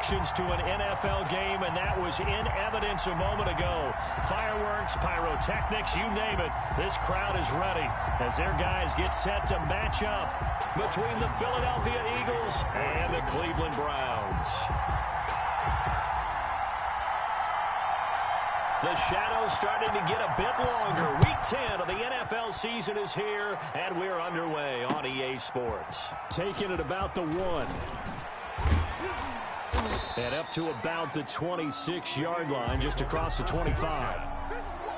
connections to an NFL game, and that was in evidence a moment ago. Fireworks, pyrotechnics, you name it. This crowd is ready as their guys get set to match up between the Philadelphia Eagles and the Cleveland Browns. The shadow's starting to get a bit longer. Week 10 of the NFL season is here, and we're underway on EA Sports. Taking it about the 1. And up to about the 26-yard line, just across the 25.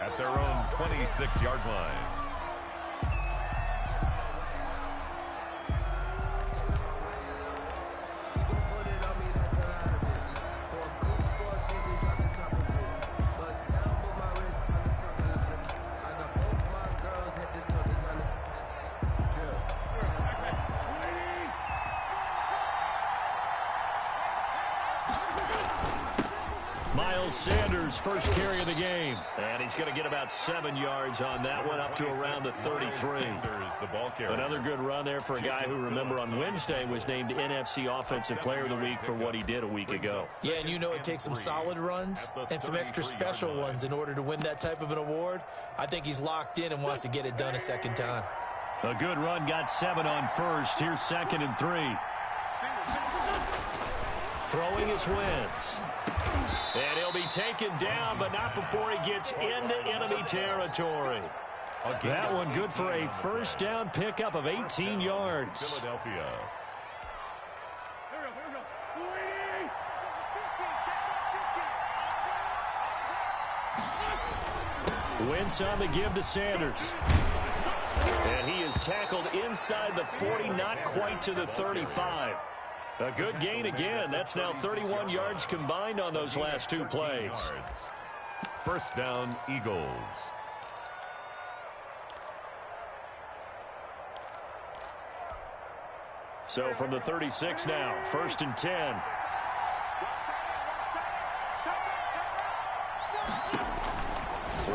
At their own 26-yard line. Sanders' first carry of the game. And he's going to get about 7 yards on that one, up to around the 33. Another good run there for a guy who, remember, on Wednesday was named NFC Offensive Player of the Week for what he did a week ago. Yeah, and you know it takes some solid runs and some extra special ones in order to win that type of an award. I think he's locked in and wants to get it done a second time. A good run, got 7 on first. Here's 2nd and 3. Throwing is Wentz. And he'll be taken down, but not before he gets into enemy territory. That one good for a first down pickup of 18 yards. Philadelphia. Wentz on the give to Sanders. And he is tackled inside the 40, not quite to the 35. A good gain again. That's now 31 yards combined on those last 2 plays. First down, Eagles. So from the 36 now, 1st and 10.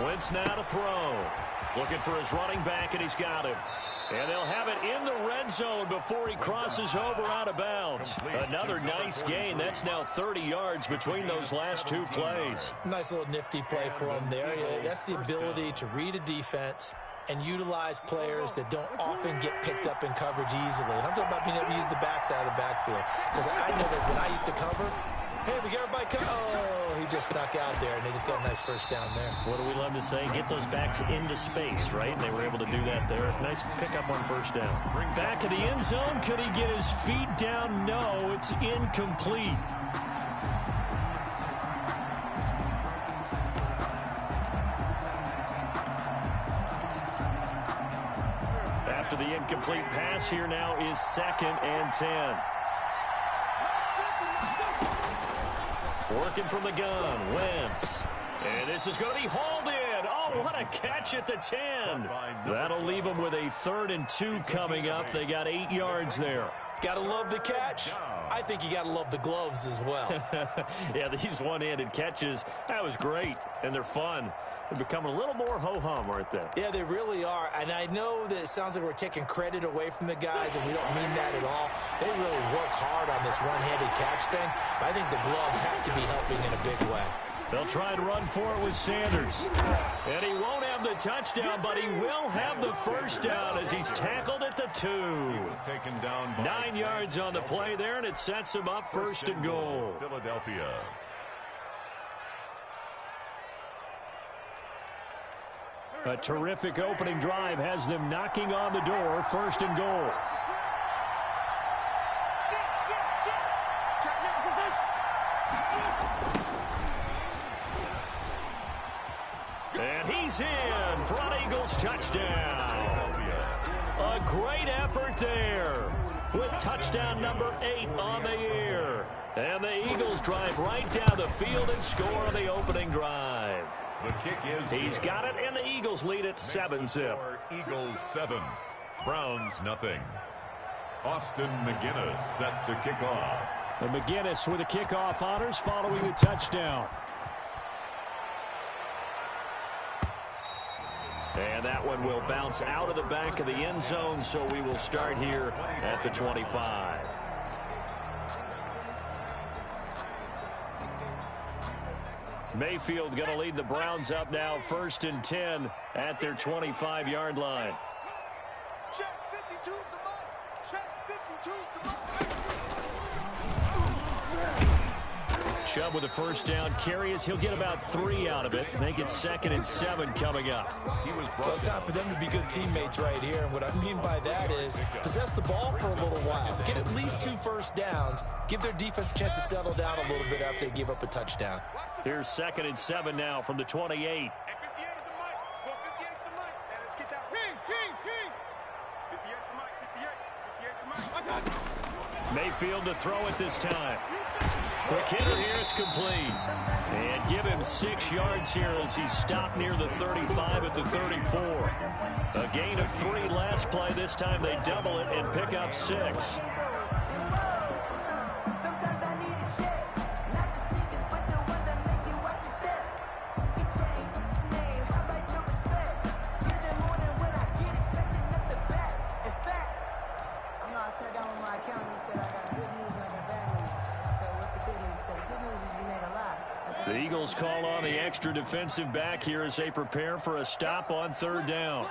Wentz now to throw. Looking for his running back, and he's got him. And they'll have it in the red zone before he crosses over out of bounds. Another nice gain. That's now 30 yards between those last 2 plays. Nice little nifty play for him there. That's the ability to read a defense and utilize players that don't often get picked up in coverage easily. And I'm talking about being able to use the backside of the backfield. Because I know that when I used to cover, hey, we got everybody cover. Oh, he just snuck out there, and they just got a nice first down there. What do we love to say? Get those backs into space, right? And they were able to do that there. Nice pickup on first down. Back of the end zone. Could he get his feet down? No, it's incomplete. After the incomplete pass, here now is 2nd and 10. Working from the gun, Wentz. And this is going to be hauled in. Oh, what a catch at the 10. That'll leave them with a 3rd and 2 coming up. They got 8 yards there. Got to love the catch. I think you got to love the gloves as well. Yeah, these one-handed catches, that was great, and they're fun. They're becoming a little more ho-hum, aren't they? Yeah, they really are. And I know that it sounds like we're taking credit away from the guys, and we don't mean that at all. They really work hard on this one-handed catch thing, but I think the gloves have to be helping in a big way. They'll try and run for it with Sanders. And he won't have the touchdown, but he will have the first down as he's tackled at the 2. He was taken down by 9 yards on the play there, and it sets him up 1st and goal. Philadelphia. A terrific opening drive has them knocking on the door, 1st and goal. And he's in. Front Eagles touchdown. A great effort there with touchdown number 8 on the year. And the Eagles drive right down the field and score on the opening drive. The kick is He's got it, and the Eagles lead at 7-zip. Eagles 7, Browns nothing. Austin McGinnis set to kick off. And McGinnis with the kickoff honors following the touchdown. And that one will bounce out of the back of the end zone, so we will start here at the 25. Mayfield going to lead the Browns up now, 1st and 10 at their 25-yard line. Check 52 the mark. Check 52 the mark. Chubb with a first down carry as he'll get about 3 out of it. Make it 2nd and 7 coming up. Well, it's time for them to be good teammates right here. And what I mean by that is possess the ball for a little while. Get at least 2 first downs. Give their defense a chance to settle down a little bit after they give up a touchdown. Here's 2nd and 7 now from the 28. Mayfield to throw it this time. Quick hitter here, it's complete. And give him 6 yards here as he's stopped near the 35 at the 34. A gain of 3 last play. This time they double it and pick up 6. The Eagles call on the extra defensive back here as they prepare for a stop on 3rd down.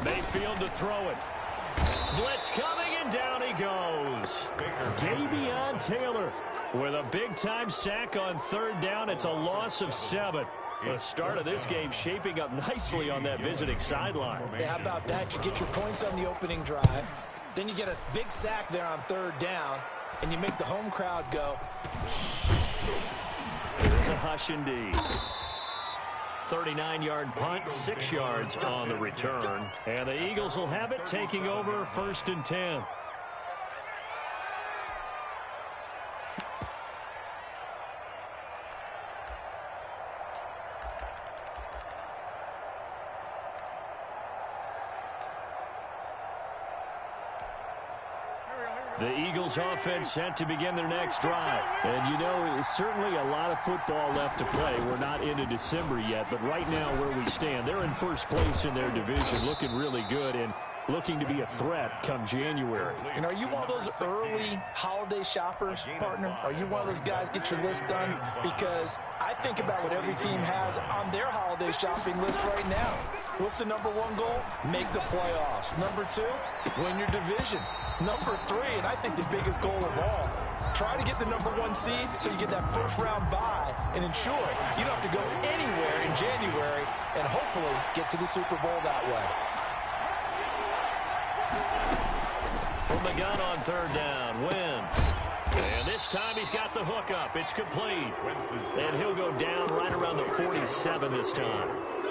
Mayfield to throw it. Blitz coming, and down he goes. Davion Taylor with a big-time sack on 3rd down. It's a loss of 7. The start of this game shaping up nicely on that visiting sideline. Yeah, how about that? You get your points on the opening drive. Then you get a big sack there on 3rd down, and you make the home crowd go. There's a hush indeed. 39-yard punt, 6 yards on the return. And the Eagles will have it, taking over 1st and 10. The Eagles offense set to begin their next drive. And you know, it's certainly a lot of football left to play. We're not into December yet, but right now where we stand, they're in 1st place in their division, looking really good and looking to be a threat come January. And are you one of those early holiday shoppers, partner? Are you one of those guys get your list done? Because I think about what every team has on their holiday shopping list right now. What's the number 1 goal? Make the playoffs. Number 2, win your division. Number 3, and I think the biggest goal of all, try to get the number 1 seed so you get that 1st round bye and ensure you don't have to go anywhere in January and hopefully get to the Super Bowl that way. From the gun on 3rd down, Wentz. And this time he's got the hook up. It's complete. And he'll go down right around the 47 this time.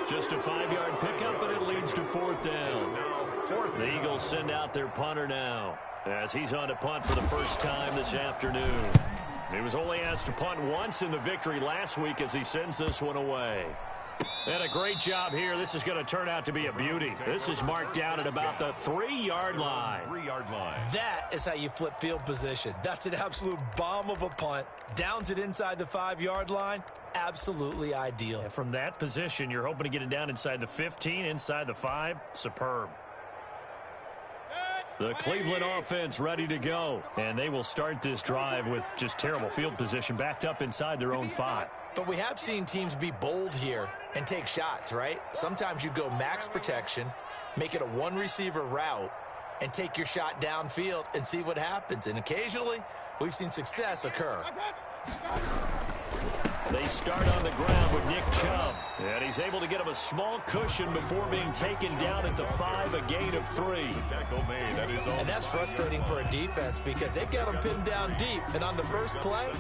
Just a 5-yard pickup, but it leads to 4th down. The Eagles send out their punter now as he's on to punt for the first time this afternoon. He was only asked to punt once in the victory last week as he sends this one away. And a great job here. This is going to turn out to be a beauty. This is marked down at about the 3-yard line. That is how you flip field position. That's an absolute bomb of a punt. Downs it inside the 5-yard line. Absolutely ideal. And from that position, you're hoping to get it down inside the 15, inside the 5. Superb. The Cleveland offense ready to go. And they will start this drive with just terrible field position backed up inside their own 5. But we have seen teams be bold here and take shots, right? Sometimes you go max protection, make it a 1-receiver route, and take your shot downfield and see what happens. And occasionally, we've seen success occur. They start on the ground with Nick Chubb. And he's able to get him a small cushion before being taken down at the 5, a gain of 3. And that's frustrating for a defense because they've got him pinned down deep. And on the first play,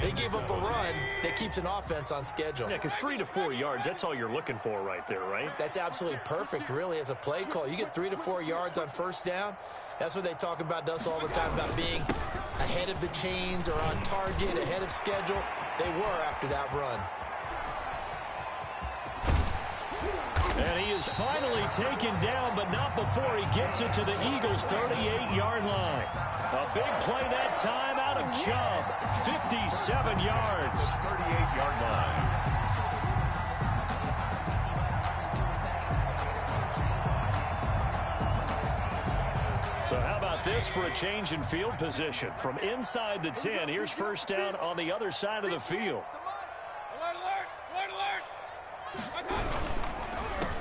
they gave up a run that keeps an offense on schedule. Yeah, because 3 to 4 yards, that's all you're looking for right there, right? That's absolutely perfect, really, as a play call. You get 3 to 4 yards on first down. That's what they talk about us all the time, about being ahead of the chains or on target, ahead of schedule. They were after that run. And he is finally taken down, but not before he gets it to the Eagles' 38-yard line. A big play that time out of Chubb. 57 yards. 38-yard line. So how about this for a change in field position? From inside the 10, here's first down on the other side of the field.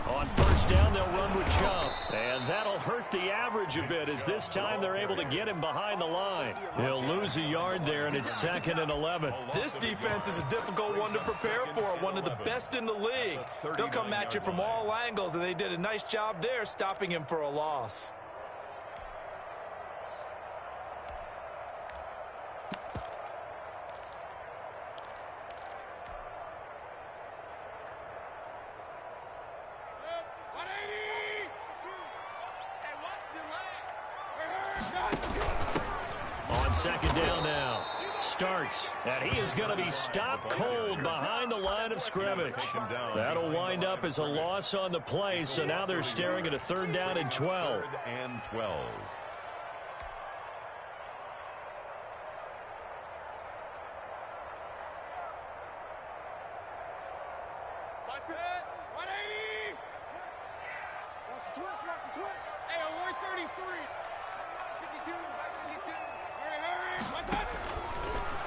On first down, they'll run with Chump. And that'll hurt the average a bit as this time they're able to get him behind the line. He'll lose a yard there, and it's 2nd and 11. This defense is a difficult one to prepare for, one of the best in the league. They'll come at you from all angles, and they did a nice job there stopping him for a loss. On second down now. Starts, and he is going to be stopped cold behind the line of scrimmage. That'll wind up as a loss on the play, so now they're staring at a 3rd down and 12. 3rd and 12.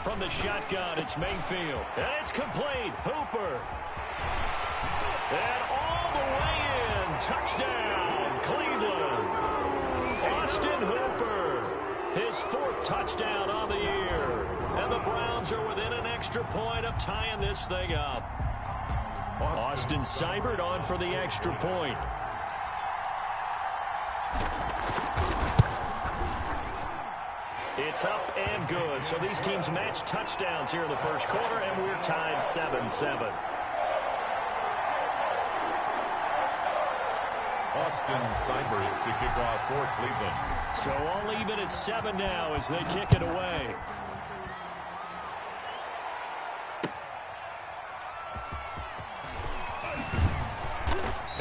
From the shotgun, it's Mayfield. And it's complete. Hooper. And all the way in. Touchdown, Cleveland. Austin Hooper. His 4th touchdown on the year. And the Browns are within an extra point of tying this thing up. Austin Seibert on for the extra point. It's up and good. So these teams match touchdowns here in the first quarter, and we're tied 7-7. Austin Seibert to kick off for Cleveland. So all even at 7 now as they kick it away.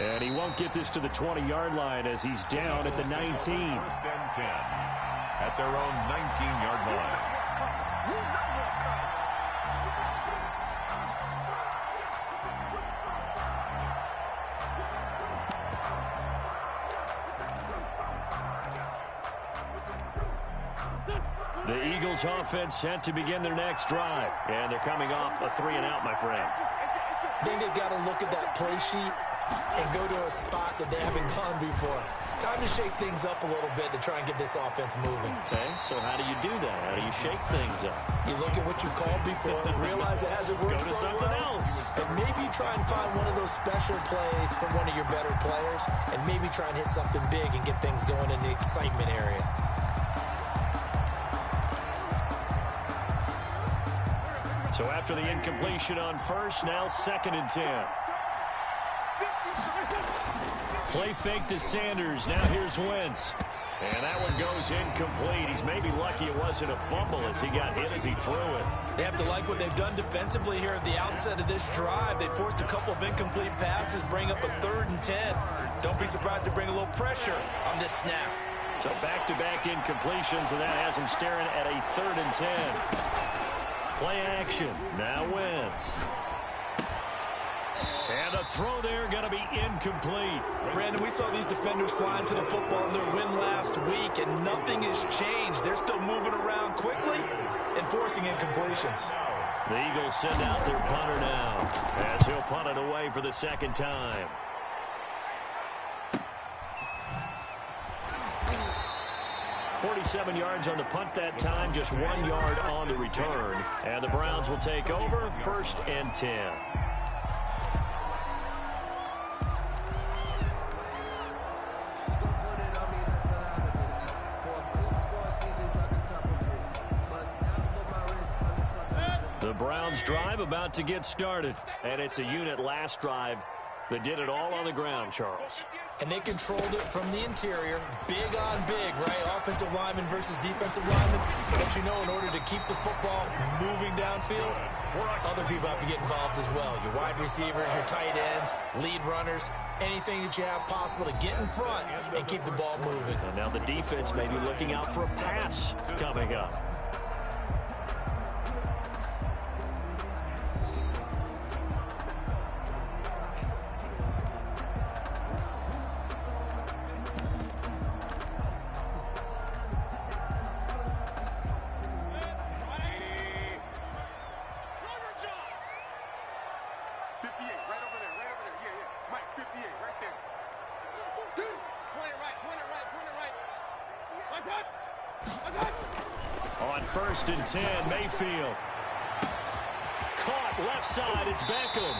And he won't get this to the 20-yard line as he's down at the 19. 1st and 10 at their own 19-yard line. The Eagles offense set to begin their next drive. And they're coming off a 3-and-out, my friend. I think they've got to look at that play sheet and go to a spot that they haven't gone before. Time to shake things up a little bit to try and get this offense moving. Okay, so how do you do that? How do you shake things up? You look at what you called before, realize it hasn't worked Go to so something well, else. and maybe try and find one of those special plays from one of your better players, and maybe try and hit something big and get things going in the excitement area. So after the incompletion on first, now 2nd and 10. Play fake to Sanders. Now here's Wentz. And that one goes incomplete. He's maybe lucky it wasn't a fumble as he got hit as he threw it. They have to like what they've done defensively here at the outset of this drive. They forced a couple of incomplete passes, bring up a 3rd and 10. Don't be surprised to bring a little pressure on this snap. So back-to-back incompletions, and that has him staring at a 3rd and 10. Play action. Now Wentz. And a throw there going to be incomplete. Brandon, we saw these defenders flying to the football in their win last week, and nothing has changed. They're still moving around quickly and forcing incompletions. The Eagles send out their punter now as he'll punt it away for the 2nd time. .47 yards on the punt that time, just 1 yard on the return. And the Browns will take over 1st and 10. The Browns drive about to get started. And it's a unit last drive that did it all on the ground, Charles. And they controlled it from the interior, big on big, right? Offensive lineman versus defensive lineman. But you know, in order to keep the football moving downfield, other people have to get involved as well. Your wide receivers, your tight ends, lead runners, anything that you have possible to get in front and keep the ball moving. And now the defense may be looking out for a pass coming up. On 1st and 10, Mayfield. Caught left side, it's Beckham.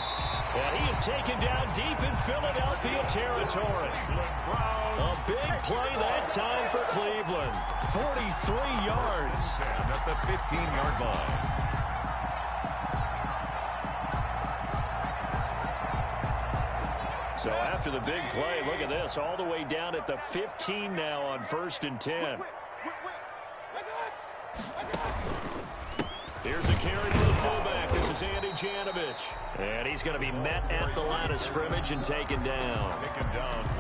And he is taken down deep in Philadelphia territory. A big play that time for Cleveland. 43 yards. At the 15-yard line. So after the big play, look at this, all the way down at the 15 now on 1st and 10. Here's a carry for the fullback. This is Andy Janovich. And he's going to be met at the line of scrimmage and taken down.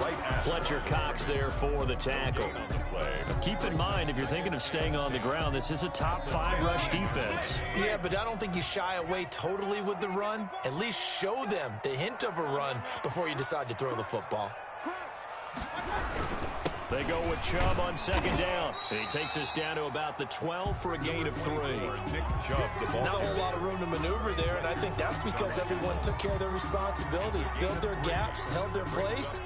Right at Fletcher Cox there for the tackle. Keep in mind, if you're thinking of staying on the ground, this is a top 5 rush defense. Yeah, but I don't think you shy away totally with the run. At least show them the hint of a run before you decide to throw the football. They go with Chubb on 2nd down. And he takes us down to about the 12 for a gain of 3. Nick Chubb, the ball. Not a whole lot of room to maneuver there, and I think that's because everyone took care of their responsibilities, filled their gaps, held their place.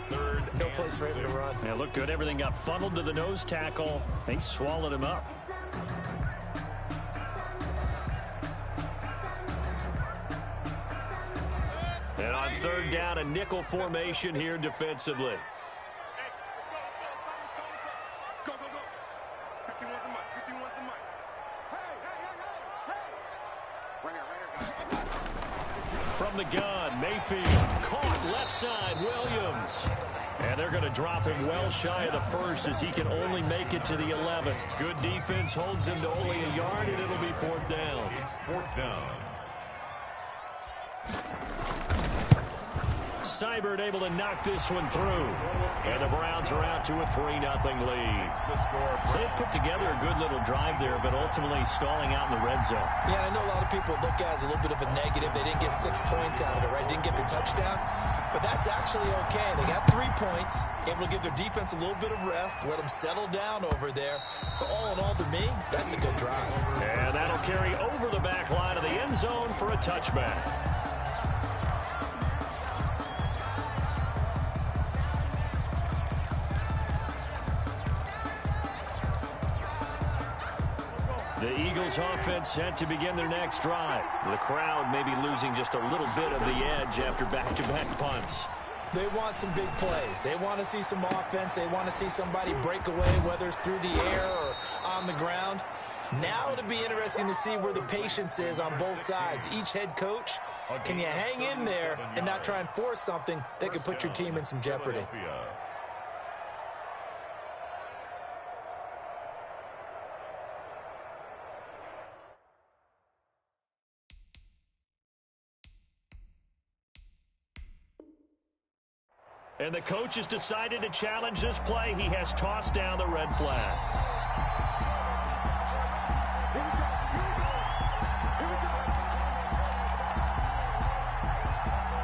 No place for him to run. Yeah, looked good. Everything got funneled to the nose tackle. They swallowed him up. And on 3rd down, a nickel formation here defensively. From the gun, Mayfield, caught left side, Williams. And they're going to drop him well shy of the 1st as he can only make it to the 11. Good defense holds him to only a yard, and it'll be 4th down. It's 4th down. Seibert able to knock this one through. And the Browns are out to a 3-0 lead. So they put together a good little drive there, but ultimately stalling out in the red zone. Yeah, I know a lot of people look at it as a little bit of a negative. They didn't get 6 points out of it, right? Didn't get the touchdown. But that's actually okay. They got 3 points, able to give their defense a little bit of rest, let them settle down over there. So all in all, to me, that's a good drive. And that'll carry over the back line of the end zone for a touchback. The Eagles offense set to begin their next drive. The crowd may be losing just a little bit of the edge after back-to-back punts. They want some big plays. They want to see some offense. They want to see somebody break away, whether it's through the air or on the ground. Now it'll be interesting to see where the patience is on both sides. Each head coach, can you hang in there and not try and force something that could put your team in some jeopardy? And the coach has decided to challenge this play. He has tossed down the red flag.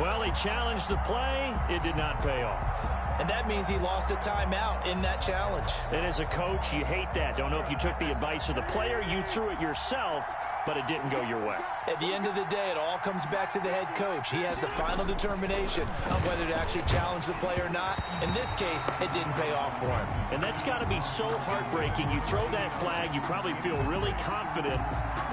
Well, he challenged the play. It did not pay off. And that means he lost a timeout in that challenge. And as a coach, you hate that. Don't know if you took the advice of the player. You threw it yourself, but it didn't go your way. At the end of the day, it all comes back to the head coach. He has the final determination on whether to actually challenge the play or not. In this case, it didn't pay off for him. And that's got to be so heartbreaking. You throw that flag, you probably feel really confident,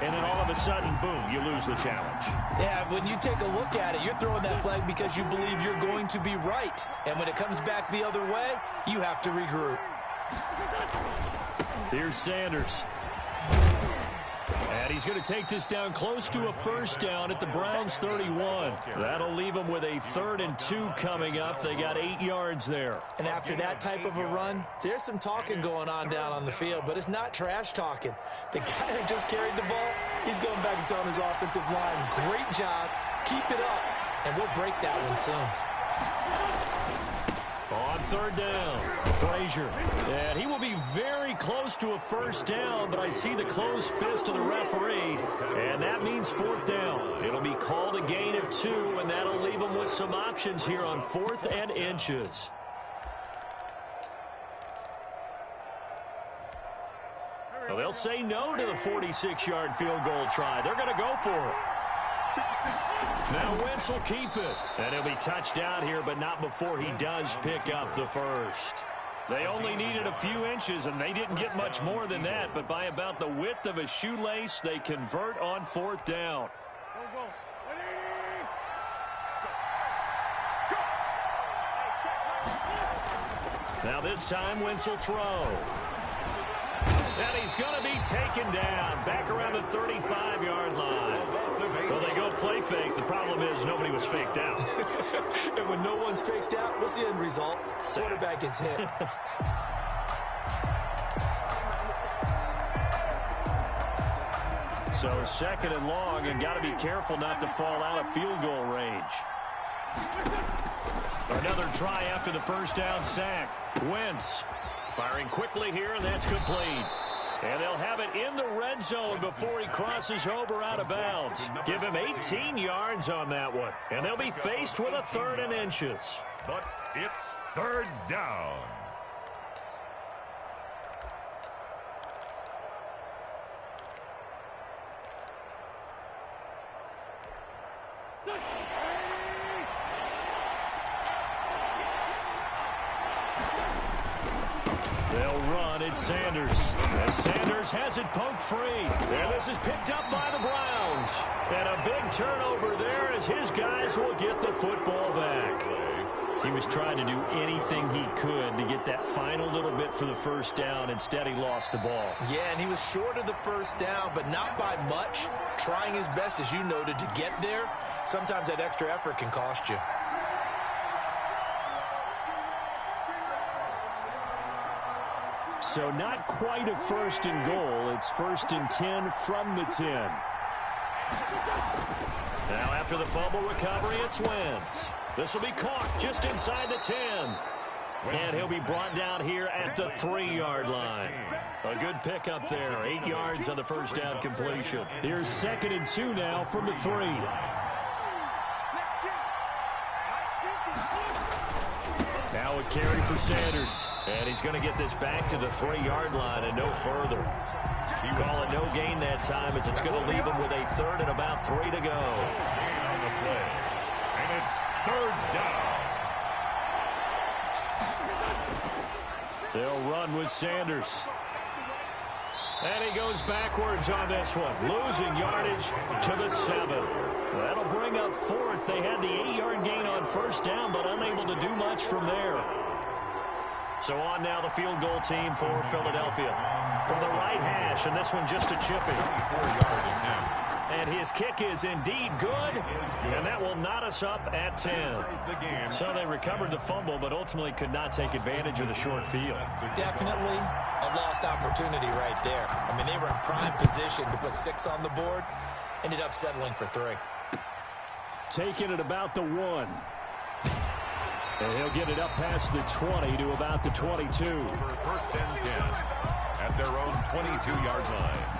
and then all of a sudden, boom, you lose the challenge. Yeah, when you take a look at it, you're throwing that flag because you believe you're going to be right. And when it comes back the other way, you have to regroup. Here's Sanders. And he's going to take this down close to a 1st down at the Browns' 31. That'll leave them with a 3rd and 2 coming up. They got 8 yards there. And after that type of a run, there's some talking going on down on the field, but it's not trash talking. The guy who just carried the ball, he's going back and telling his offensive line, great job, keep it up, and we'll break that one soon. On 3rd down, Frazier. And he will be very close to a 1st down, but I see the closed fist of the referee, and that means 4th down. It'll be called a gain of 2, and that'll leave them with some options here on 4th and inches. Well, they'll say no to the 46-yard field goal try. They're going to go for it. Now Wentz will keep it. And he'll be touched down here, but not before he does pick up the 1st. They only needed a few inches, and they didn't get much more than that. But by about the width of a shoelace, they convert on 4th down. Now this time, Wentz will throw. And he's going to be taken down back around the 35-yard line. Well, they go play fake. The problem is nobody was faked out. And when no one's faked out, what's the end result? Quarterback gets hit. So 2nd and long, and got to be careful not to fall out of field goal range. Another try after the first down sack. Wentz firing quickly here, and that's complete. And they'll have it in the red zone before he crosses over out of bounds. Give him 18 yards on that one. And they'll be faced with a 3rd and inches. But it's 3rd down. They'll run at Sanders. As Sanders has it poked free. And this is picked up by the Browns. And a big turnover there as his guys will get the football back. He was trying to do anything he could to get that final little bit for the first down. Instead, he lost the ball. Yeah, and he was short of the first down, but not by much. Trying his best, as you noted, to get there. Sometimes that extra effort can cost you. So not quite a 1st and goal. It's 1st and 10 from the 10. Now after the fumble recovery, it's Wentz. This will be caught just inside the 10. And he'll be brought down here at the 3-yard line. A good pickup there. 8 yards on the first down completion. Here's 2nd and 2 now from the 3. Now a carry for Sanders. And he's going to get this back to the 3-yard line and no further. You call it no gain that time as it's going to leave him with a 3rd and about 3 to go. On the play. And it's 3rd down. They'll run with Sanders. And he goes backwards on this one, losing yardage to the 7. That'll bring up 4th. They had the 8-yard gain on first down, but unable to do much from there. So on now the field goal team for Philadelphia. From the right hash, and this one just a chipping. 34-yard attempt. And his kick is indeed good, and that will knot us up at 10. So they recovered the fumble, but ultimately could not take advantage of the short field. Definitely a lost opportunity right there. I mean, they were in prime position to put 6 on the board. Ended up settling for 3. Taking it about the 1. And he'll get it up past the 20 to about the 22. For 1st and 10 at their own 22-yard line.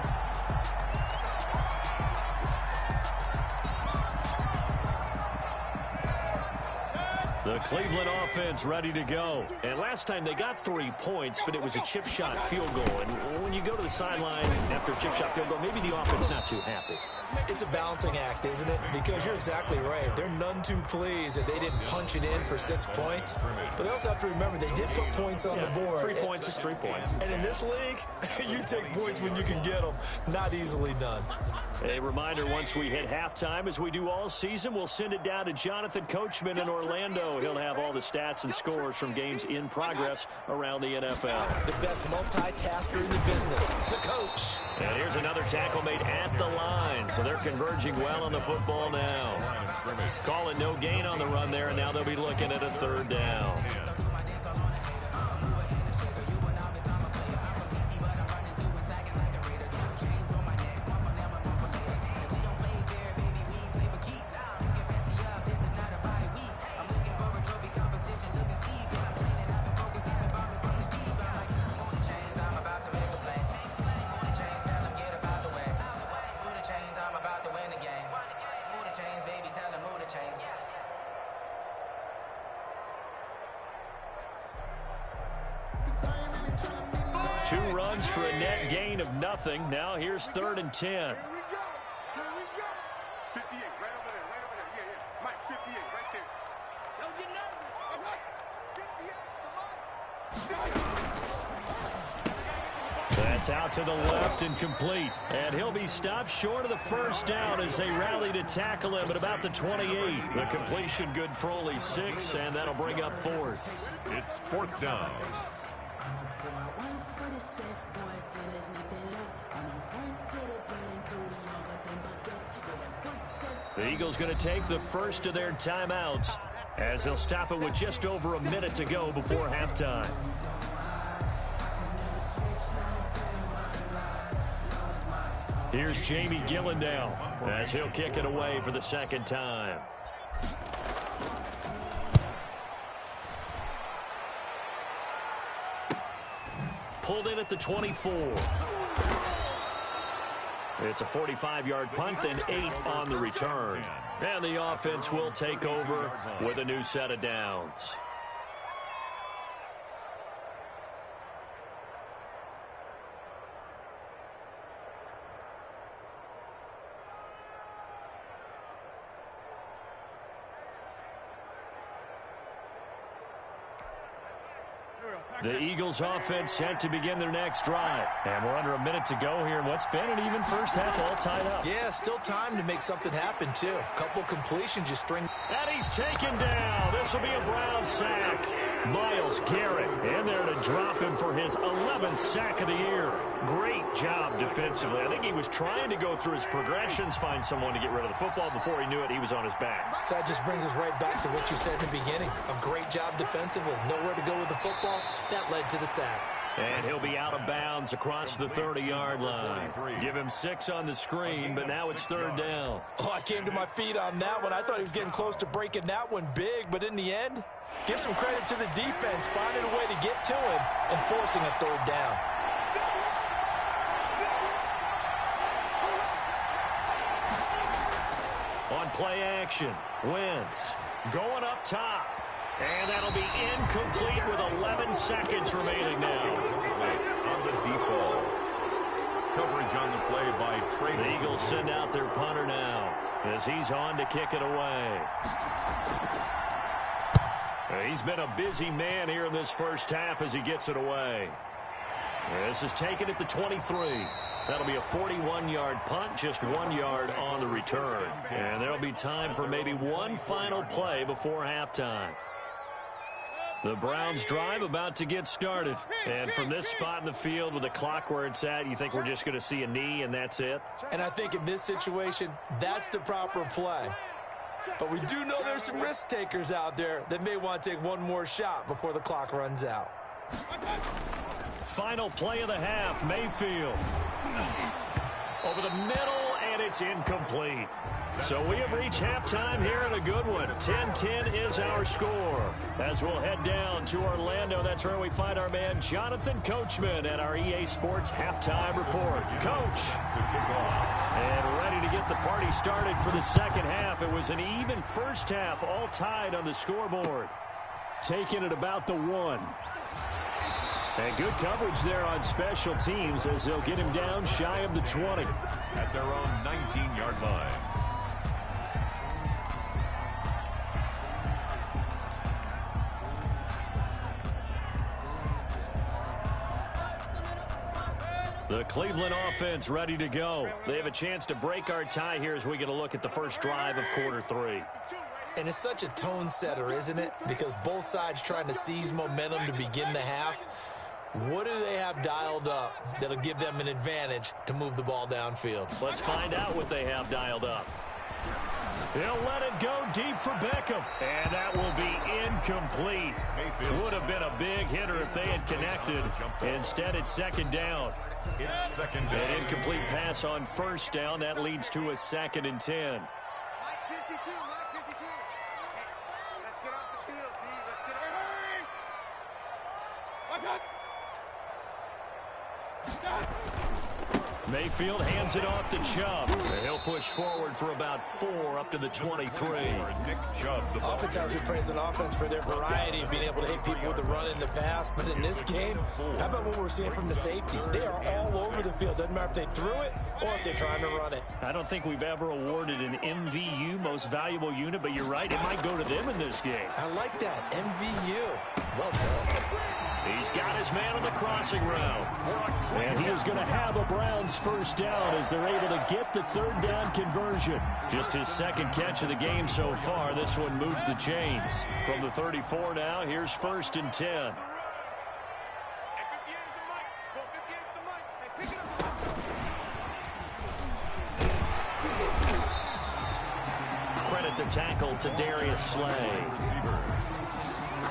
The Cleveland offense ready to go. And last time they got 3 points, but it was a chip shot field goal. And when you go to the sideline after a chip shot field goal, maybe the offense not too happy. It's a balancing act, isn't it? Because you're exactly right. They're none too pleased that they didn't punch it in for 6 points. But they also have to remember they did put points on the board. 3 points is 3 points. And in this league, you take points when you can get them. Not easily done. A reminder, once we hit halftime, as we do all season, we'll send it down to Jonathan Coachman in Orlando. He'll have all the stats and scores from games in progress around the NFL. The best multitasker in the business, the coach. And here's another tackle made at the line. So they're converging well on the football now. Call it no gain on the run there, and now they'll be looking at a 3rd down. Two runs for a net gain of nothing. Now here's 3rd and 10. Here we go. 58, right over there, Yeah. Mike, 58, right there. Don't get nervous. 58's the money. That's out to the left and complete. And he'll be stopped short of the first down as they rally to tackle him at about the 28. The completion good for only 6, and that'll bring up 4th. It's 4th down. The Eagles going to take the first of their timeouts as they'll stop it with just over a minute to go before halftime. Here's Jamie Gillandale as he'll kick it away for the second time. Pulled in at the 24. It's a 45-yard punt, then 8 on the return. And the offense will take over with a new set of downs. The Eagles offense set to begin their next drive. And we're under a minute to go here in what's been an even first half, all tied up. Yeah, still time to make something happen, too. A couple completions, you string. And he's taken down. This will be a Brown sack. Myles Garrett in there to drop him for his 11th sack of the year. Great job defensively. I think he was trying to go through his progressions, find someone to get rid of the football. Before he knew it, he was on his back. So that just brings us right back to what you said in the beginning. A great job defensively. Nowhere to go with the football. That led to the sack. And he'll be out of bounds across the 30-yard line. Give him 6 on the screen, but now it's 3rd down. Oh, I came to my feet on that one. I thought he was getting close to breaking that one big, but in the end, give some credit to the defense, finding a way to get to him and forcing a 3rd down. On play action, Wentz going up top. And that'll be incomplete with 11 seconds remaining now. On the deep ball. Coverage on the play by Trey. The Eagles send out their punter now as he's on to kick it away. He's been a busy man here in this first half as he gets it away. This is taken at the 23. That'll be a 41-yard punt, just 1 yard on the return. And there'll be time for maybe one final play before halftime. The Browns drive about to get started. And from this spot in the field with the clock where it's at, you think we're just going to see a knee and that's it? And I think in this situation, that's the proper play. But we do know there's some risk takers out there that may want to take one more shot before the clock runs out. Final play of the half, Mayfield. Over the middle, and it's incomplete. So we have reached halftime here in a good one. 10-10 is our score. As we'll head down to Orlando, that's where we find our man Jonathan Coachman at our EA Sports Halftime Report. Coach. And ready to get the party started for the second half. It was an even first half, all tied on the scoreboard. Taking it about the 1. And good coverage there on special teams as they'll get him down shy of the 20. At their own 19-yard line. The Cleveland offense ready to go. They have a chance to break our tie here as we get a look at the first drive of quarter 3. And it's such a tone setter, isn't it? Because both sides trying to seize momentum to begin the half. What do they have dialed up that'll give them an advantage to move the ball downfield? Let's find out what they have dialed up. He'll let it go deep for Beckham. And that will be incomplete. Would have been a big hitter if they had connected. Instead, it's second down. It's second down. An incomplete pass on first down. That leads to a 2nd and 10. Mike 52, Mike 52. Let's get off the field, D. Let's get it. Mayfield hands it off to Chubb. And he'll push forward for about 4 up to the 23. Nick Chubb. Oftentimes we praise an offense for their variety of being able to hit people with the run in the pass. But in this game, how about what we're seeing from the safeties? They are all over the field. Doesn't matter if they threw it or if they're trying to run it. I don't think we've ever awarded an MVU, most valuable unit, but you're right. It might go to them in this game. I like that. MVU. Well done. He's got his man on the crossing route. And he is going to have a Browns first down as they're able to get the third down conversion. Just his second catch of the game so far. This one moves the chains. From the 34 now, here's 1st and 10. Credit the tackle to Darius Slay.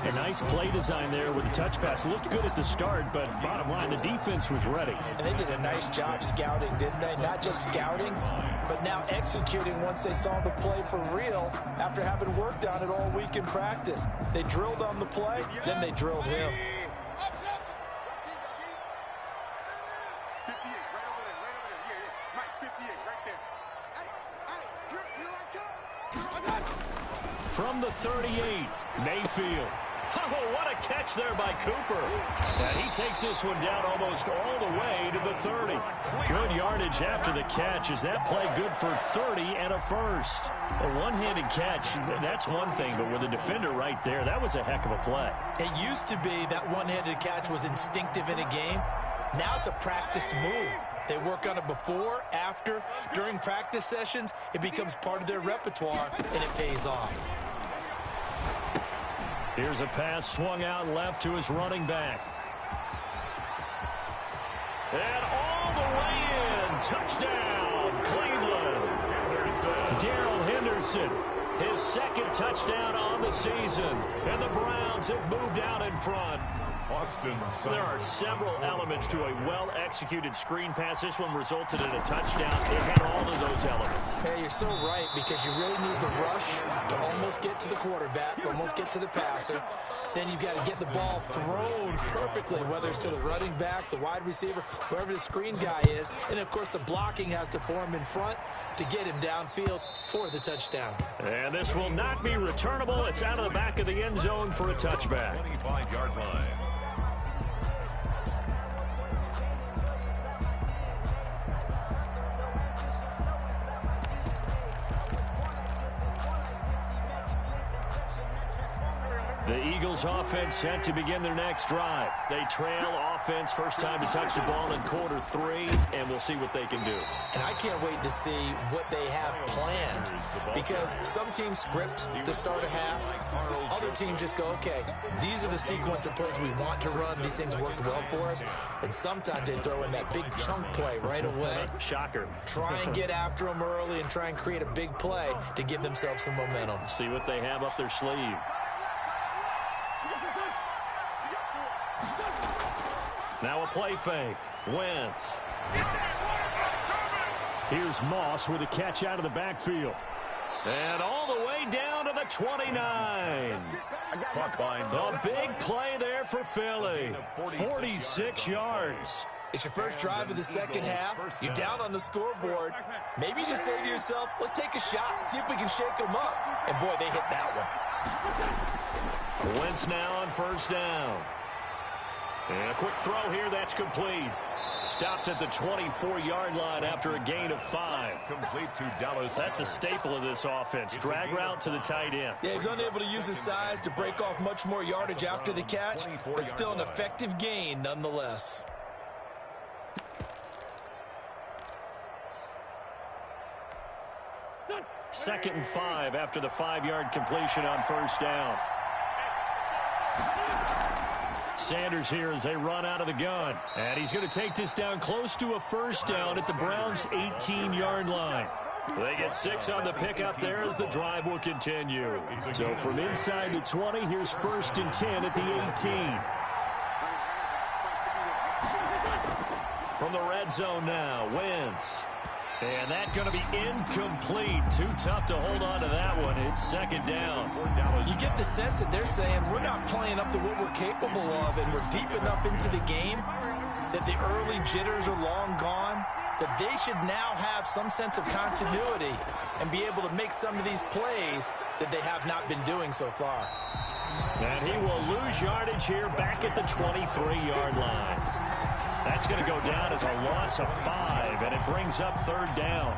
A nice play design there with the touch pass. Looked good at the start, but bottom line, the defense was ready. And they did a nice job scouting, didn't they? Not just scouting, but now executing once they saw the play for real after having worked on it all week in practice. They drilled on the play, then they drilled him. From the 38, Mayfield. Oh, what a catch there by Cooper. And he takes this one down almost all the way to the 30. Good yardage after the catch. Is that play good for 30 and a first? A one-handed catch, that's one thing, but with a defender right there, that was a heck of a play. It used to be that one-handed catch was instinctive in a game. Now it's a practiced move. They work on it before, after, during practice sessions. It becomes part of their repertoire, and it pays off. Here's a pass swung out left to his running back. And all the way in. Touchdown, Cleveland. Darrell Henderson, his second touchdown on the season. And the Browns have moved out in front. There are several elements to a well-executed screen pass. This one resulted in a touchdown. It had all of those elements. Hey, you're so right, because you really need to rush to almost get to the quarterback, almost get to the passer. Then you've got to get the ball thrown perfectly, whether it's to the running back, the wide receiver, whoever the screen guy is. And, of course, the blocking has to form in front to get him downfield for the touchdown. And this will not be returnable. It's out of the back of the end zone for a touchback. 25-yard line. The Eagles offense set to begin their next drive. They trail offense, first time to touch the ball in quarter 3, and we'll see what they can do. And I can't wait to see what they have planned, because some teams script to start a half. Other teams just go, okay, these are the sequence of plays we want to run. These things worked well for us. And sometimes they throw in that big chunk play right away. Shocker. Try and get after them early and try and create a big play to give themselves some momentum. See what they have up their sleeve. Now a play fake. Wentz. Here's Moss with a catch out of the backfield. And all the way down to the 29. A big play there for Philly. 46 yards. It's your first drive of the second half. You're down on the scoreboard. Maybe you just say to yourself, let's take a shot, see if we can shake them up. And, boy, they hit that one. Wentz now on first down. And a quick throw here, that's complete. Stopped at the 24-yard line after a gain of 5. Complete to Dallas. That's a staple of this offense. Drag route to the tight end. Yeah, he was unable to use his size to break off much more yardage after the catch, but still an effective gain nonetheless. Second and 5 after the 5-yard completion on first down. Sanders here as they run out of the gun. And he's going to take this down close to a first down at the Browns' 18-yard line. They get 6 on the pickup there as the drive will continue. So from inside the 20, here's 1st and 10 at the 18. From the red zone now, Wentz. And that's going to be incomplete. Too tough to hold on to that one. It's second down. You get the sense that they're saying we're not playing up to what we're capable of, and we're deep enough into the game that the early jitters are long gone, that they should now have some sense of continuity and be able to make some of these plays that they have not been doing so far. And he will lose yardage here back at the 23-yard line. That's going to go down as a loss of 5, and it brings up third down.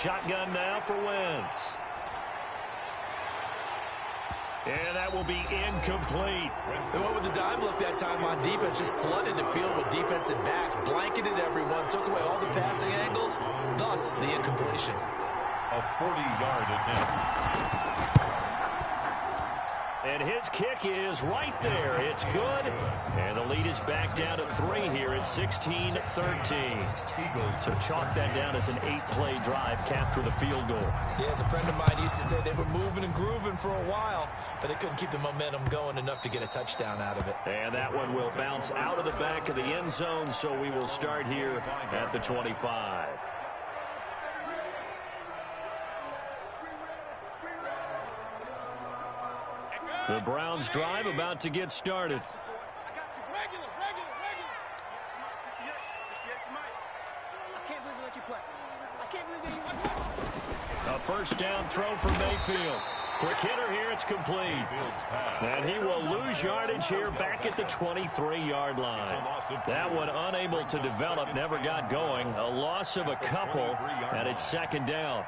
shotgun now for Wentz. And that will be incomplete. They went with the dime look that time on defense, just flooded the field with defensive backs, blanketed everyone, took away all the passing angles, thus the incompletion. A 40-yard attempt. And his kick is right there. It's good. And the lead is back down to 3 here at 16-13. So chalk that down as an 8-play drive, capped with a field goal. Yeah, as a friend of mine used to say, they were moving and grooving for a while, but they couldn't keep the momentum going enough to get a touchdown out of it. And that one will bounce out of the back of the end zone, so we will start here at the 25. The Browns drive about to get started. A first down throw for Mayfield. Quick hitter here, it's complete. And he will lose yardage here back at the 23-yard line. That one unable to develop, never got going. A loss of a couple, and it's second down.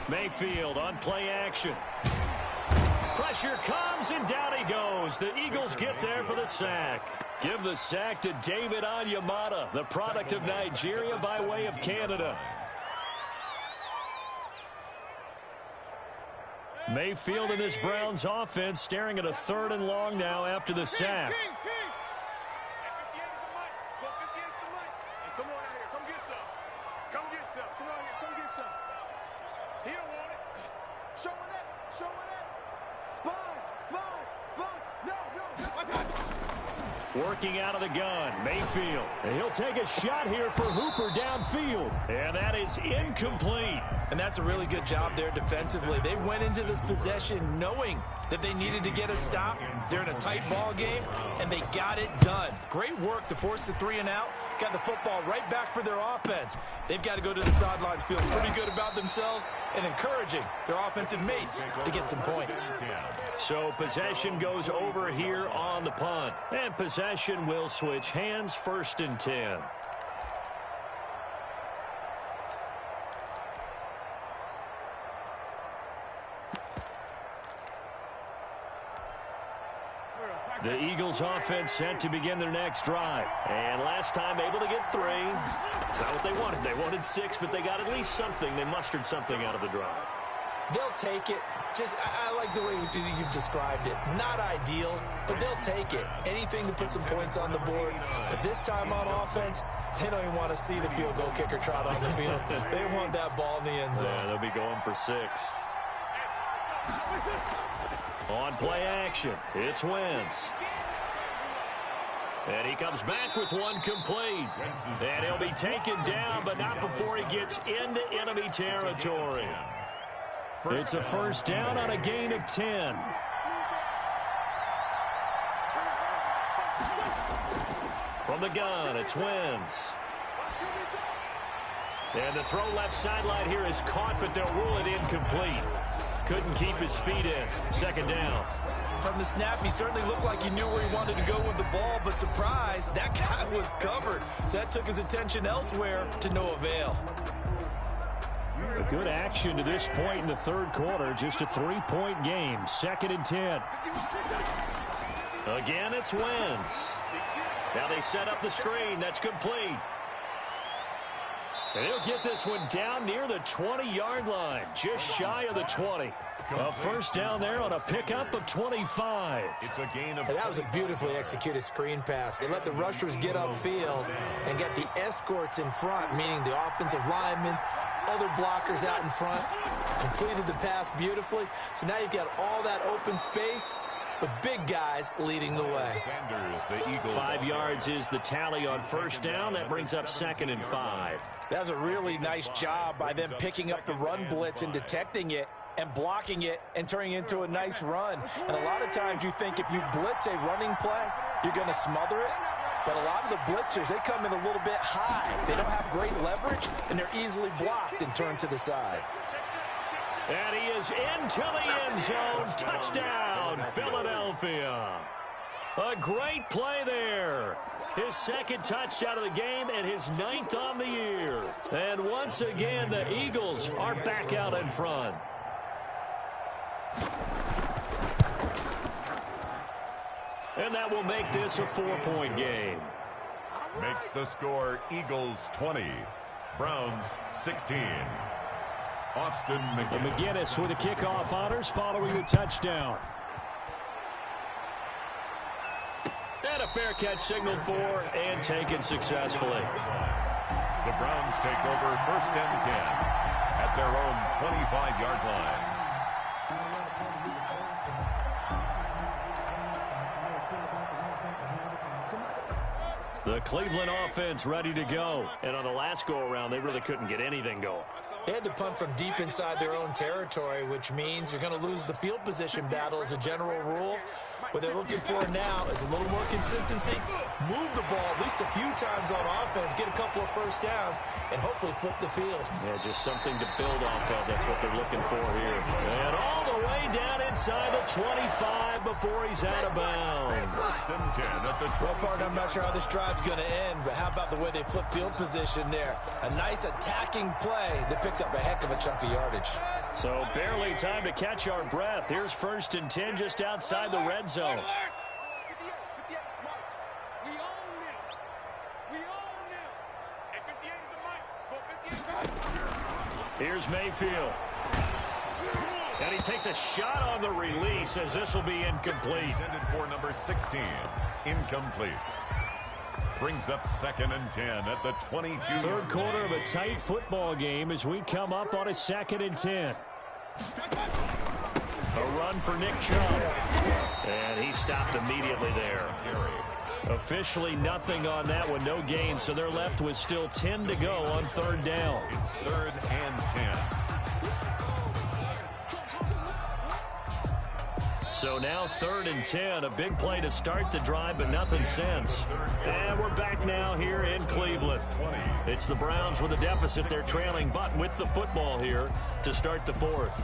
Mayfield on play action. Pressure comes, and down he goes. The Eagles get there for the sack. Give the sack to David Onyemata, the product of Nigeria by way of Canada. Mayfield and this Browns offense staring at a 3rd and long now after the sack. Working out of the gun, Mayfield. And he'll take a shot here for Hooper downfield. And that is incomplete. And that's a really good job there defensively. They went into this possession knowing that they needed to get a stop. They're in a tight ball game, and they got it done. Great work to force the 3 and out. Got the football right back for their offense. They've got to go to the sidelines feeling pretty good about themselves and encouraging their offensive mates to get some points. So possession goes over here on the punt. And possession will switch hands, 1st and 10. The Eagles offense set to begin their next drive. And last time able to get 3. That's not what they wanted. They wanted 6, but they got at least something. They mustered something out of the drive. They'll take it. Just, I like the way you've described it. Not ideal, but they'll take it. Anything to put some points on the board. But this time on offense, they don't even want to see the field goal kicker trot on the field. They want that ball in the end zone. Yeah, they'll be going for 6. On play action, it's Wentz. And he comes back with one complete. And he'll be taken down, but not before he gets into enemy territory. It's a 1st down on a gain of 10. From the gun, it's Wentz. And the throw left sideline here is caught, but they'll rule it incomplete. Couldn't keep his feet in. 2nd down. From the snap, he certainly looked like he knew where he wanted to go with the ball, but surprise, that guy was covered. So that took his attention elsewhere to no avail. A good action to this point in the 3rd quarter. Just a 3-point game. 2nd and 10. Again, it's Wentz. Now they set up the screen. That's complete. And he'll get this one down near the 20-yard line, just shy of the 20. A 1st down there on a pickup of 25. It's a gain of. And that was a beautifully executed screen pass. They let the rushers get upfield and get the escorts in front, meaning the offensive linemen, other blockers out in front, completed the pass beautifully. So now you've got all that open space with big guys leading the way. Sanders, the Eagle. 5 yards is the tally on 1st down. That brings up 2nd and 5. That was a really nice job by them picking up the run blitz and detecting it and blocking it and turning it into a nice run. And a lot of times you think if you blitz a running play, you're going to smother it. But a lot of the blitzers, they come in a little bit high. They don't have great leverage, and they're easily blocked and turned to the side. And he is into the end zone. Touchdown, Philadelphia. A great play there. His second touchdown of the game and his 9th on the year. And once again, the Eagles are back out in front. And that will make this a 4-point game. Makes the score Eagles 20, Browns 16. Austin McGinnis. McGinnis with the kickoff honors following the touchdown. And a fair catch signaled for and taken successfully. The Browns take over 1st and 10 at their own 25-yard line. The Cleveland offense ready to go. And on the last go-around, they really couldn't get anything going. They had to punt from deep inside their own territory, which means you're going to lose the field position battle as a general rule. What they're looking for now is a little more consistency, move the ball at least a few times on offense, get a couple of first downs, and hopefully flip the field. Yeah, just something to build off of. That's what they're looking for here. And all the way down inside the 25 before he's out of bounds. Well, partner, I'm not sure how this drive's going to end, but how about the way they flip field position there? A nice attacking play that picked up a heck of a chunk of yardage. So barely time to catch our breath. Here's 1st and 10 just outside the red zone. Here's Mayfield. And he takes a shot on the release as this will be incomplete. Intended for number 16. Incomplete. Brings up 2nd and 10 at the 22. Third quarter of a tight football game as we come up on a 2nd and 10. A run for Nick Chubb. And he stopped immediately there. Officially nothing on that one, no gain, so they're left with still 10 to go on 3rd down. It's 3rd and 10. So now 3rd and 10, a big play to start the drive, but nothing since. And we're back now here in Cleveland. It's the Browns with a deficit. They're trailing, but with the football here to start the 4th.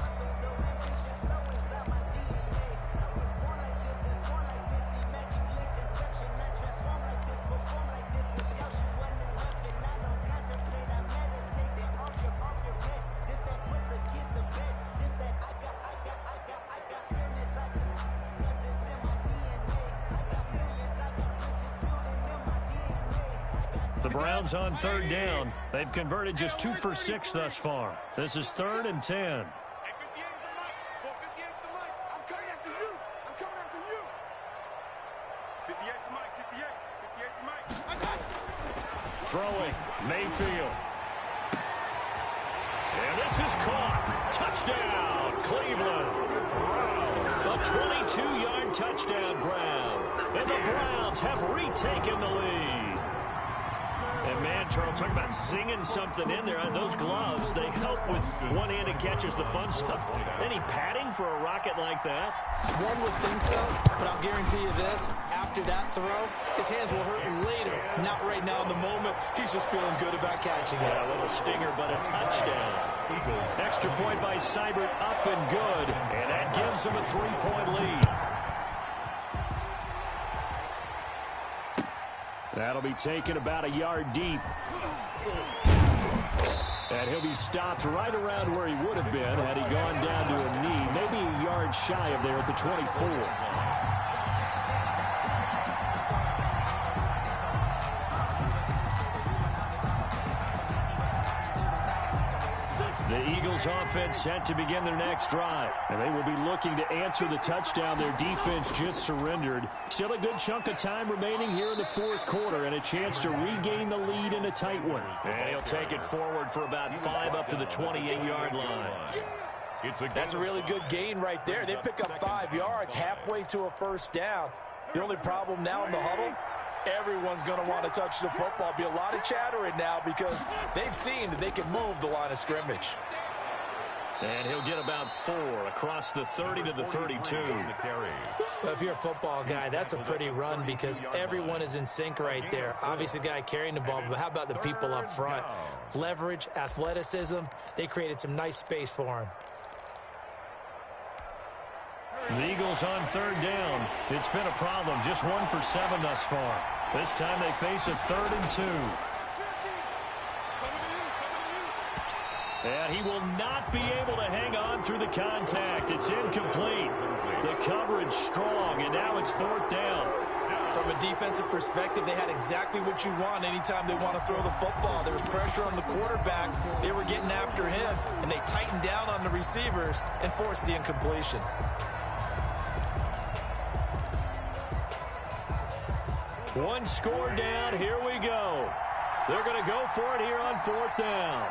The Browns on 3rd down. They've converted just 2 for 6 thus far. This is 3rd and 10. Throwing, Mayfield. And this is caught. Touchdown, Cleveland. A 22-yard touchdown grab. And the Browns have retaken the lead. And man, Charles, talk about singing something in there. Those gloves, they help with one-handed catches, the fun stuff. Any padding for a rocket like that? One would think so, but I'll guarantee you this. After that throw, his hands will hurt later. Not right now in the moment. He's just feeling good about catching it. Yeah, a little stinger, but a touchdown. Extra point by Seibert, up and good. And that gives him a 3-point lead. That'll be taken about a yard deep. And he'll be stopped right around where he would have been had he gone down to a knee. Maybe a yard shy of there at the 24. The Eagles offense set to begin their next drive. And they will be looking to answer the touchdown their defense just surrendered. Still a good chunk of time remaining here in the 4th quarter and a chance to regain the lead in a tight one. And he'll take it forward for about 5 up to the 28-yard line. That's a really good gain right there. They pick up 5 yards halfway to a first down. The only problem now in the huddle, everyone's going to want to touch the football. Be a lot of chattering now because they've seen that they can move the line of scrimmage. And he'll get about 4 across the 30 to the 32. Well, if you're a football guy, that's a pretty run because everyone is in sync right there. Obviously, the guy carrying the ball, but how about the people up front? Leverage, athleticism, they created some nice space for him. The Eagles on 3rd down. It's been a problem. Just 1 for 7 thus far. This time they face a 3rd and 2. And he will not be able to hang on through the contact. It's incomplete. The coverage strong, and now it's 4th down. From a defensive perspective, they had exactly what you want anytime they want to throw the football. There was pressure on the quarterback. They were getting after him, and they tightened down on the receivers and forced the incompletion. One score down. Here we go. They're going to go for it here on 4th down.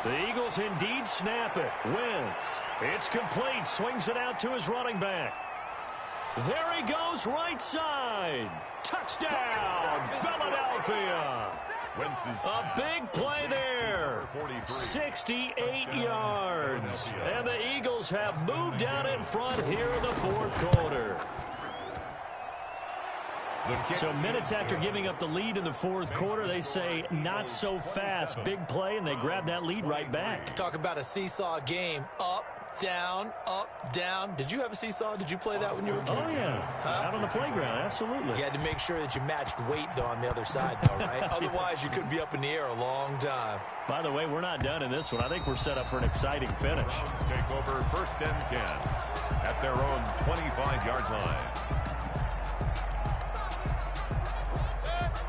The Eagles indeed snap it. Wentz. It's complete. Swings it out to his running back. There he goes, right side. Touchdown, Philadelphia. A big play there. 68 yards. And the Eagles have moved out in front here in the 4th quarter. So minutes after giving up the lead in the 4th quarter, they say not so fast. Big play, and they grab that lead right back. Talk about a seesaw game. Up, down. Did you have a seesaw? Did you play that when you were a kid? Oh, yeah. Out on the playground, absolutely. You had to make sure that you matched weight, though, on the other side, though, right? Otherwise, you could be up in the air a long time. By the way, we're not done in this one. I think we're set up for an exciting finish. Browns take over 1st and 10 at their own 25-yard line.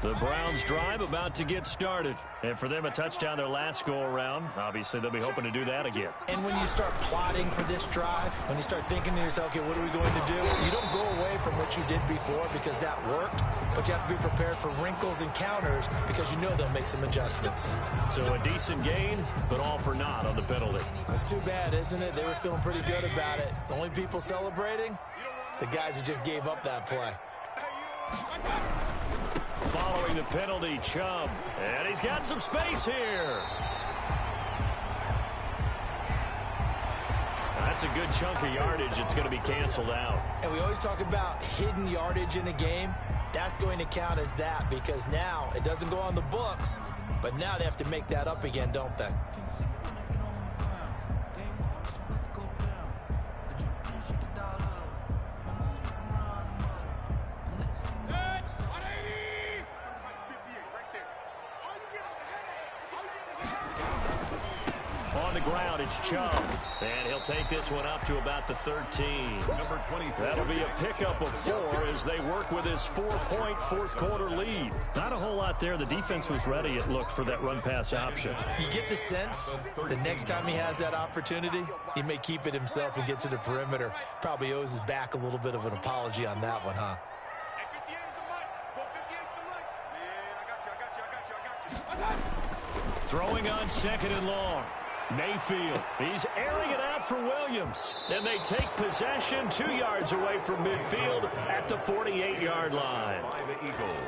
The Browns drive about to get started. And for them, a touchdown their last go-around. Obviously, they'll be hoping to do that again. And when you start plotting for this drive, when you start thinking to yourself, okay, what are we going to do? You don't go away from what you did before because that worked, but you have to be prepared for wrinkles and counters because you know they'll make some adjustments. So a decent gain, but all for naught on the penalty. That's too bad, isn't it? They were feeling pretty good about it. The only people celebrating? The guys who just gave up that play. Following the penalty, Chubb. And he's got some space here. That's a good chunk of yardage. It's going to be canceled out. And we always talk about hidden yardage in a game. That's going to count as that because now it doesn't go on the books, but now they have to make that up again, don't they? On the ground, it's Chubb. And he'll take this one up to about the 13. Number 24. That'll be a pickup of 4 as they work with his 4-point 4th quarter lead. Not a whole lot there. The defense was ready, it looked, for that run-pass option. You get the sense the next time he has that opportunity, he may keep it himself and get to the perimeter. Probably owes his back a little bit of an apology on that one, huh? Throwing on 2nd and long. Mayfield, he's airing it out for Williams. And they take possession 2 yards away from midfield at the 48-yard line.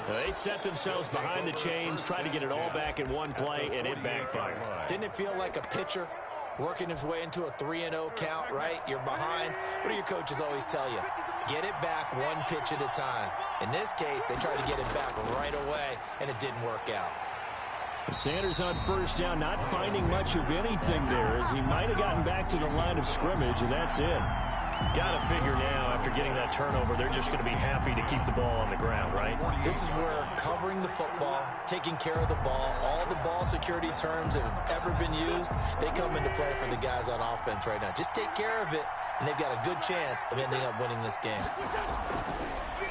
They set themselves behind the chains, tried to get it all back in one play, and it backfired. Didn't it feel like a pitcher working his way into a 3-0 count, right? You're behind. What do your coaches always tell you? Get it back 1 pitch at a time. In this case, they tried to get it back right away, and it didn't work out. Sanders on 1st down, not finding much of anything there as he might have gotten back to the line of scrimmage, and that's it. Got to figure now, after getting that turnover, they're just going to be happy to keep the ball on the ground, right? This is where covering the football, taking care of the ball, all the ball security terms that have ever been used, they come into play for the guys on offense right now. Just take care of it, and they've got a good chance of ending up winning this game.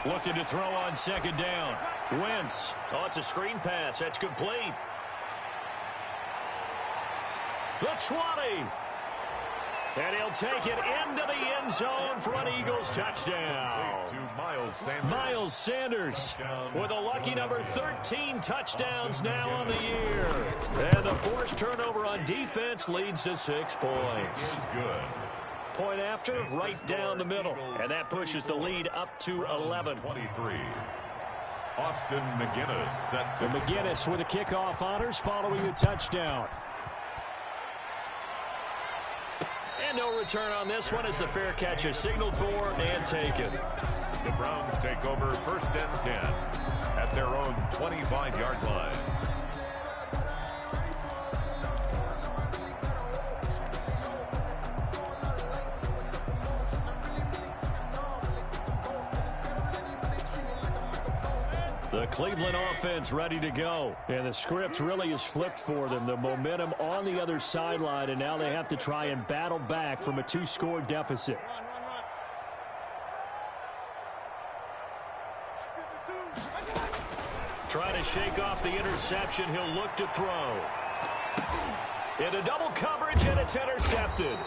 Looking to throw on 2nd down. Wentz. Oh, it's a screen pass. That's complete. The 20. And he'll take it into the end zone for an Eagles touchdown. Miles Sanders with a lucky number 13 touchdowns now on the year. And the forced turnover on defense leads to 6 points. Point after, right down the middle. And that pushes the lead up to 11. 23. Austin McGinnis set to McGinnis with a kickoff honors following the touchdown. And no return on this one as the fair catch is signaled for and taken. The Browns take over 1st and 10 at their own 25-yard line. The Cleveland offense ready to go. And the script really is flipped for them. The momentum on the other sideline, and now they have to try and battle back from a 2-score deficit. Trying to shake off the interception. He'll look to throw. Into double coverage, and it's intercepted.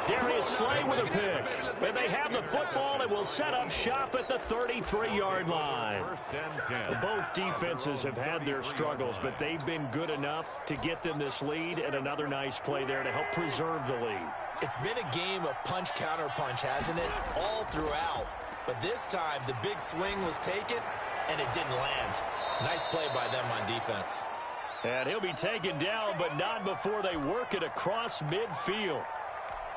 Darius Slay with a pick. And they have the football and will set up shop at the 33-yard line. 1st and 10. Both defenses have had their struggles, but they've been good enough to get them this lead, and another nice play there to help preserve the lead. It's been a game of punch-counter-punch, hasn't it? All throughout. But this time, the big swing was taken, and it didn't land. Nice play by them on defense. And he'll be taken down, but not before they work it across midfield.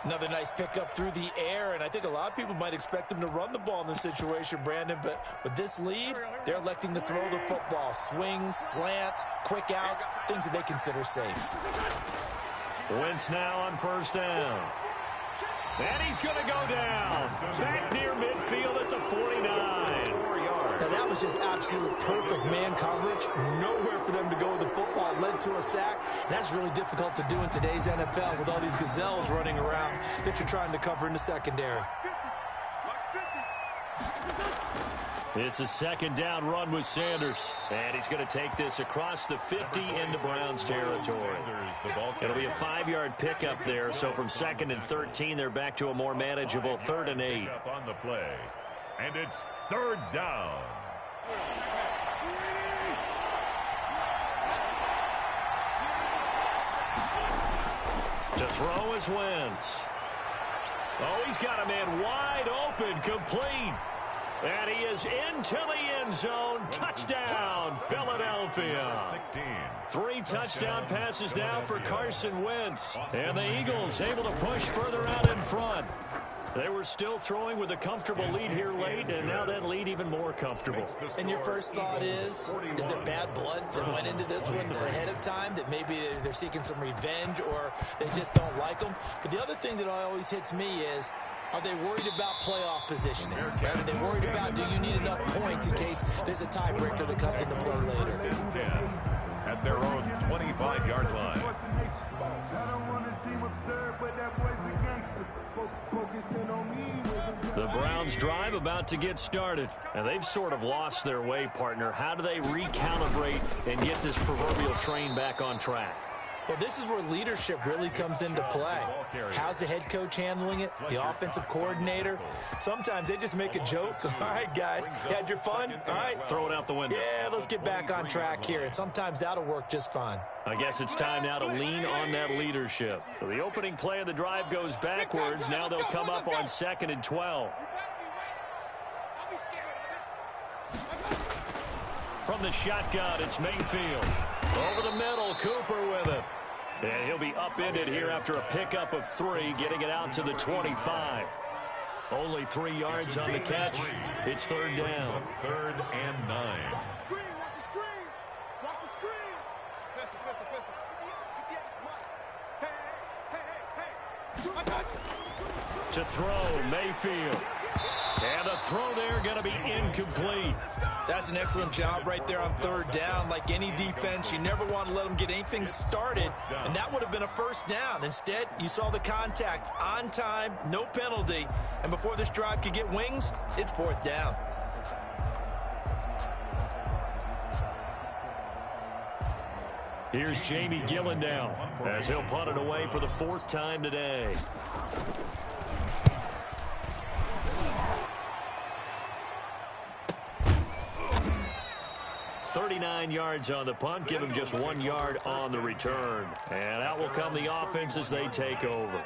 Another nice pickup through the air, and I think a lot of people might expect them to run the ball in this situation, Brandon, but with this lead, they're electing to throw the football. Swings, slants, quick outs, things that they consider safe. Wentz now on 1st down. And he's going to go down. Back near midfield at the 49. Now, that was just absolute perfect man coverage. Nowhere for them to go with the football. Led to a sack. And that's really difficult to do in today's NFL with all these gazelles running around that you're trying to cover in the secondary. It's a 2nd down run with Sanders. And he's going to take this across the 50 into Browns territory. It'll be a 5-yard pickup there. So from 2nd and 13, they're back to a more manageable 3rd and 8. Up on the play. And it's 3rd down. To throw is Wentz. Oh, he's got a man wide open, complete. And he is into the end zone. Touchdown, Philadelphia. 16. 3 touchdown passes now for Carson Wentz. And the Eagles able to push further out in front. They were still throwing with a comfortable lead here late, and now that lead even more comfortable. And your first thought is it bad blood that went into this one ahead of time, that maybe they're seeking some revenge or they just don't like them? But the other thing that always hits me is, are they worried about playoff positioning? Right? Are they worried about, do you need enough points in case there's a tiebreaker that comes into play later? At their own 25-yard line. The Browns drive about to get started, and they've sort of lost their way, partner. How do they recalibrate and get this proverbial train back on track? Well, this is where leadership really comes into play. How's the head coach handling it? The offensive coordinator? Sometimes they just make a joke. All right, guys, you had your fun? All right. Throw it out the window. Yeah, let's get back on track here. And sometimes that'll work just fine. I guess it's time now to lean on that leadership. So the opening play of the drive goes backwards. Now they'll come up on 2nd and 12. From the shotgun, it's Mayfield. Over the middle, Cooper with it. And he'll be upended here after a pickup of 3, getting it out to the 25. Only 3 yards on the catch. It's 3rd down. 3rd and 9. Screen, watch the screen. Watch the screen. Hey. To throw, Mayfield. And the throw there going to be incomplete. That's an excellent job right there on 3rd down. Like any defense, you never want to let them get anything started, and that would have been a 1st down. Instead, you saw the contact on time, no penalty, and before this drive could get wings, it's 4th down. Here's Jamie Gillen now as he'll punt it away for the 4th time today. 39 yards on the punt, give him just 1 yard on the return. And out will come the offense as they take over.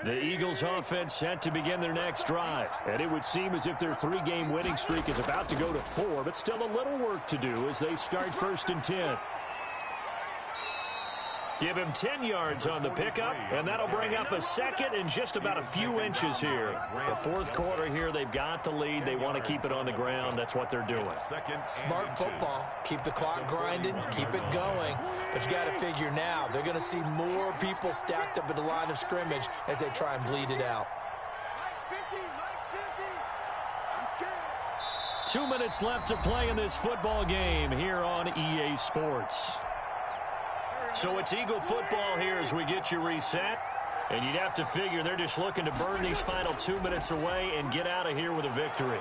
The Eagles offense set to begin their next drive. And it would seem as if their 3-game winning streak is about to go to 4, but still a little work to do as they start 1st and 10. Give him 10 yards on the pickup, and that'll bring up a 2nd and just about a few inches here. The 4th quarter here, they've got the lead. They want to keep it on the ground. That's what they're doing. Smart football. Keep the clock grinding, keep it going. But you got to figure now, they're going to see more people stacked up at the line of scrimmage as they try and bleed it out. Mike's 50, Mike's 50. He's good. 2 minutes left to play in this football game here on EA Sports. So it's Eagle football here as we get you reset. And you'd have to figure they're just looking to burn these final 2 minutes away and get out of here with a victory.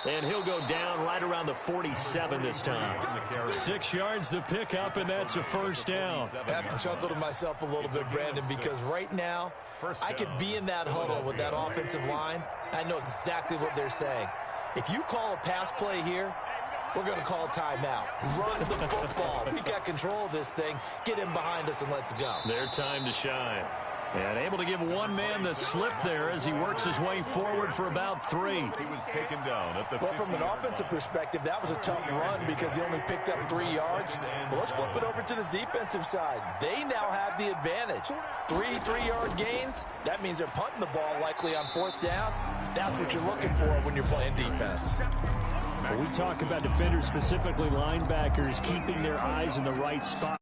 And he'll go down right around the 47 this time. 6 yards the pickup, and that's a 1st down. I have to chuckle to myself a little bit, Brandon, because right now I could be in that huddle with that offensive line. I know exactly what they're saying. If you call a pass play here, we're going to call timeout. Run the football. We got control of this thing. Get him behind us and let's go. Their time to shine. And able to give one man the slip there as he works his way forward for about 3. He was taken down at the Well, from an offensive perspective, that was a tough run because he only picked up 3 yards. Well, let's flip it over to the defensive side. They now have the advantage. 3 3-yard gains. That means they're punting the ball likely on 4th down. That's what you're looking for when you're playing defense. When we talk about defenders, specifically linebackers, keeping their eyes in the right spot.